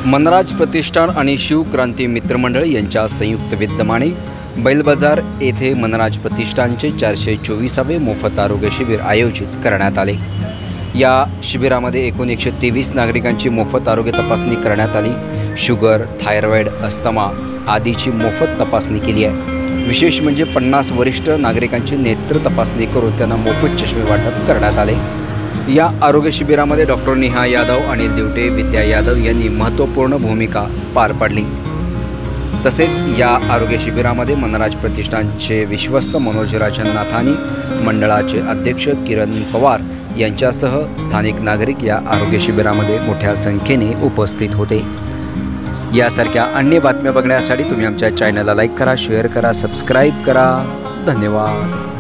मनराज प्रतिष्ठान आणि शिवक्रांती मित्रमंडळ यांच्या संयुक्त विद्यमाने बैलबाजार येथे मनराज प्रतिष्ठानचे 424वे मोफत आरोग्य शिबिर आयोजित करण्यात आले। या शिबिरामध्ये एकूण 123 नागरिकांची मोफत आरोग्य तपासणी करण्यात आली। शुगर, थायरॉइड, अस्थमा आदीची मोफत तपासणी केली आहे। विशेष म्हणजे 50 वरिष्ठ नागरिकांची नेत्र तपासणी करून त्यांना मोफत चष्मे वाटप करण्यात आले। या आरोग्य शिबिरामध्ये डॉक्टर नेहा यादव, अनिल दिवटे, विद्या यादव यांनी महत्त्वपूर्ण भूमिका पार पाडली। तसेच या आरोग्य शिबिरामध्ये मनराज प्रतिष्ठानचे विश्वस्त मनोज राजन नाथानी, मंडळाचे अध्यक्ष किरण पवार यांच्यासह स्थानिक नागरिक या आरोग्य शिबिरामध्ये मोठ्या संख्येने उपस्थित होते। यासारख्या अन्य बातम्या बघण्यासाठी तुम्ही आमच्या चॅनलला लाईक करा, शेअर करा, सबस्क्राईब करा। धन्यवाद।